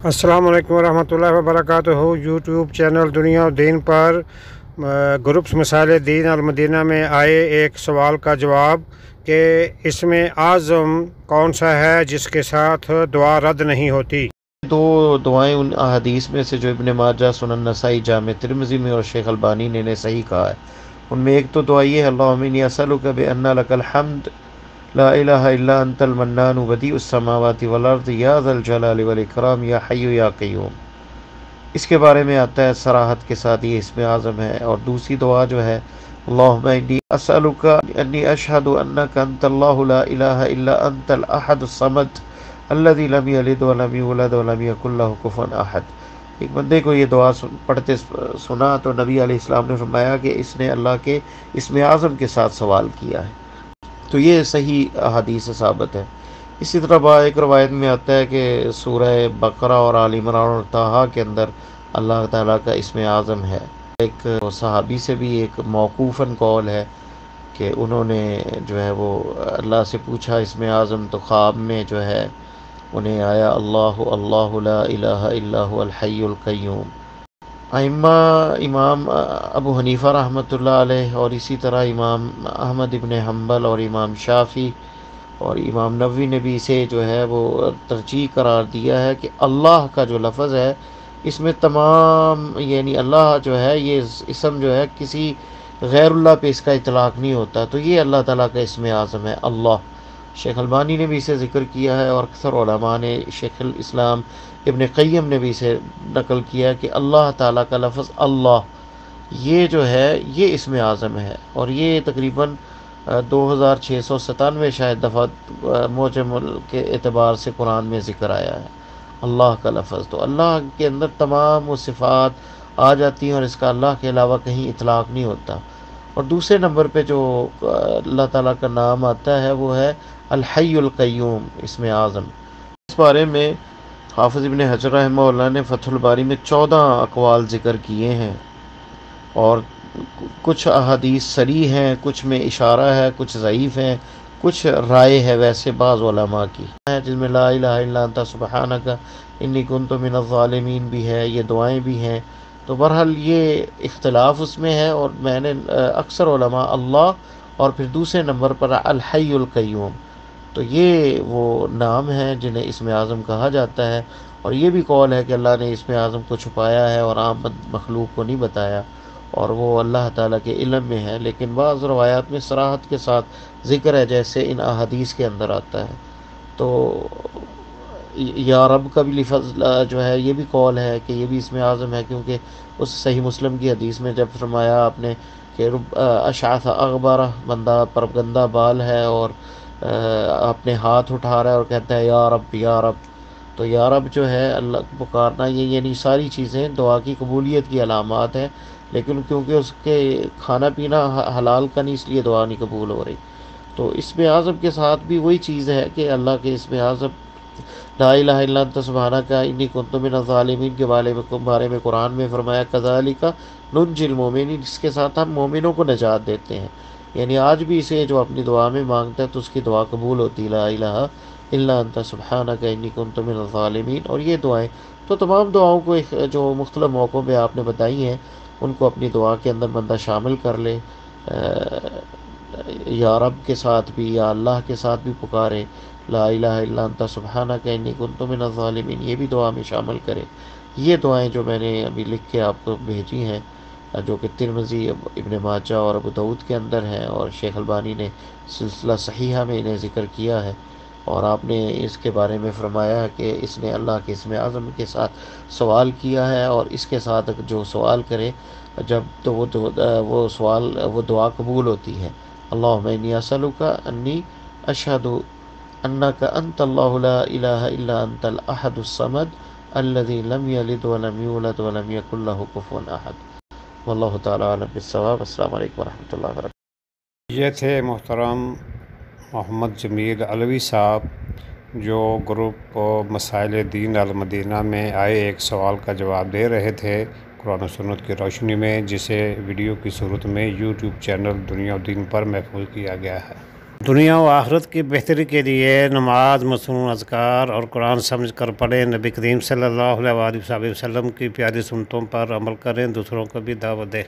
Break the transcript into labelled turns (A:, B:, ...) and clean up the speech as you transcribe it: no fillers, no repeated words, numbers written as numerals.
A: अस्सलाम वालेकुम रहमतुल्लाहि व बरकातुहू। यूट्यूब चैनल दुनिया और दीन पर ग्रुप्स मसाइल दीन अल मदीना में आए एक सवाल का जवाब कि इसमें आज़म कौन सा है जिसके साथ दुआ रद्द नहीं होती।
B: दो दुआएं उन अहादीस में से जो इब्न माजा, सुनन नसाई, जामे तिर्मिज़ी में और शेख अलबानी ने सही कहा है। उनमें एक तो दुआ ये है, अल्लाहुम्मा इन्नी असअलुका बिअन्ना लकल हम्द ला इलाहा इल्ला अंतल मन्नानु बदीउस समावाति वल अर्द या ज़ल जलाली वल इकराम या हय्यु या क़य्यूम। इसके बारे में आता है सराहत के साथ ये इसमें आज़म है। और दूसरी दुआ जो है, अल्लाहुम्मा इन्नी असअलुका अन्नी अशहदु अन्नका अंतल्लाहु ला इलाहा इल्ला अंतल अहदुस समद अल्लज़ी लम यलिद वलम यूलद वलम यकुल लहू कुफुवन अहद। एक बंदे को ये दुआ पढ़ते सुना तो नबी अलैहिस्सलाम ने फरमाया कि इसने अल्लाह के इसमें आज़म के साथ सवाल किया है। तो ये सही हदीस साबित है। इसी तरह एक रवायत में आता है कि सूरह बकरा और आल इमरान और ताहा के अंदर अल्लाह ताला का इसमें आज़म है। एक सहाबी से भी एक मौकूफ़न कौल है कि उन्होंने जो है वो अल्लाह से पूछा इसमें आज़म, तो ख्वाब में जो है उन्हें आया अल्लाहु अल्लाहु ला इलाहा इल्ला हुवल हय्युल क़य्यूम। इमाम अबू हनीफ़ा रहमतुल्लाह अलैह और इसी तरह इमाम अहमद इब्न हम्बल और इमाम शाफ़ी और इमाम नववी ने भी इसे जो है वो तरजीह करार दिया है कि अल्लाह का जो लफ्ज़ है इसमें तमाम यानी अल्लाह जो है ये इसम जो है किसी गैरुल्लाह पे इसका इतलाक़ नहीं होता। तो ये अल्लाह ताला का इसमें आज़म है अल्लाह। शेख अलबानी ने भी इसे ज़िक्र किया है और अक्सर उलमा ने, शेख इस्लाम इब्न क़य्यम ने भी इसे नकल किया है कि अल्लाह ताला का लफ्ज़ अल्लाह ये जो है ये इसमें आज़म है। और ये तकरीबन 2697 शायद दफ़ा मोजम के एतबार से कुरान में ज़िक्र आया है अल्लाह का लफ्ज़। तो अल्लाह के अंदर तमाम वो सिफ़ात आ जाती हैं और इसका अल्लाह के अलावा कहीं इतलाक़ नहीं होता। और दूसरे नंबर पे जो अल्लाह ताला का नाम आता है वो है अल हय्युल क़य्यूम इसमें आज़म। इस बारे में हाफ़िज़ इब्न हजर रहमहुल्लाह ने फ़थुल बारी में 14 अक़वाल ज़िक्र किए हैं और कुछ अहादीस सरी हैं, कुछ में इशारा है, कुछ ज़ईफ़ हैं, कुछ राय है वैसे बाज़ उलमा की है जिनमें ला इलाहा इल्ला अंता सुब्हानका इन्नी कुन्तु मिनज़ ज़ालिमीन भी है, ये दुआएं भी हैं। तो बहरहाल ये इख्तिलाफ़ उसमें है और मैंने अक्सर उलमा अल्लाह और फिर दूसरे नंबर पर अल हय्युल क़य्यूम, तो ये वो नाम हैं जिन्हें इसमें आज़म कहा जाता है। और ये भी कौल है कि अल्लाह ने इसमें आज़म को छुपाया है और आम मखलूक को नहीं बताया और वो अल्लाह ताला के इल्म में है। लेकिन बाज़ रवायात में सराहत के साथ ज़िक्र है जैसे इन अहादीस के अंदर आता है। तो या रब का भी लफ्ज़ जो है ये भी कौल है कि ये भी इसमें आज़म है, क्योंकि उस सही मुस्लिम की हदीस में जब फरमाया आपने कि अशाअथ अग़बरा, बंदा पर गंदा बाल है और अपने हाथ उठा रहा है और कहता है या रब या रब। तो या रब जो है अल्लाह को पुकारना, ये यानी सारी चीज़ें दुआ की कबूलियत की अलामात हैं। लेकिन क्योंकि उसके खाना पीना हलाल का नहीं, इसलिए दुआ नहीं कबूल हो रही। तो इसमें आज़म के साथ भी वही चीज़ है कि अल्लाह के इसमें आज़म ला इलाहा इल्ला अंता सुब्हानका इन्नी कुन्तु मिनज़ ज़ालिमीन के बारे में कुरान में फरमाया कज़ालिका नुंजिल मोमिनीन, जिसके साथ हम मोमिनों को निजात देते हैं। यानी आज भी इसे जो अपनी दुआ में मांगता है तो उसकी दुआ कबूल होती, ला इलाहा इल्ला अंता सुब्हानका इन्नी कुन्तु मिनज़ ज़ालिमीन। और ये दुआएं तो तमाम दुआओं को जो मुख्तलिफ़ मौक़ों पर आपने बताई हैं उनको अपनी दुआ के अंदर बंदा शामिल कर ले। या रब के साथ भी या अल्लाह के साथ भी पुकारे, ला इलाहा इल्ला अंता सुब्हानका इन्नी कुन्तु मिनज़ ज़ालिमीन, ये भी दुआ में शामिल करें। ये दुआएं जो मैंने अभी लिख के आपको भेजी हैं जो कि तिर्मिज़ी, इब्न माजा और अबू दाऊद के अंदर हैं और शेख अलबानी ने सिलसिला सहीहा में इन्हें ज़िक्र किया है। और आपने इसके बारे में फरमाया कि इसने अल्लाह के इसमें आज़म के साथ सवाल किया है और इसके साथ जो सवाल करे जब तो वो सवाल वो दुआ कबूल होती है। अल्लाहुम्मा इन्नी असअलुका अन्नी अशहदु अन्नका अंतल्लाहु ला इलाहा इल्ला अंतल अहदुस समद अल्लज़ी लम यलिद वलम यूलद वलम यकुल लहू कुफुवन अहद। वल्लाहु तआला अअलम बिस्सवाब। अस्सलामु अलैकुम वरहमतुल्लाहि वबरकातुहू।
A: ये थे मोहतरम मोहम्मद जमील अलवी साहब जो ग्रुप मसाइल दीन अल मदीना में आए एक सवाल का जवाब दे रहे थे कुरान और सुन्नत की रोशनी में, जिसे वीडियो की सूरत में यूट्यूब चैनल दुनिया और दीन पर महफूज किया गया है। دنیا و آخرت کی بہتری کے لیے نماز، مصنون اذکار اور قرآن سمجھ کر پڑھیں۔ نبی کریم صلی اللہ علیہ وآلہ وسلم کی پیاری سنتوں پر عمل کریں، دوسروں کو بھی دعوت دیں۔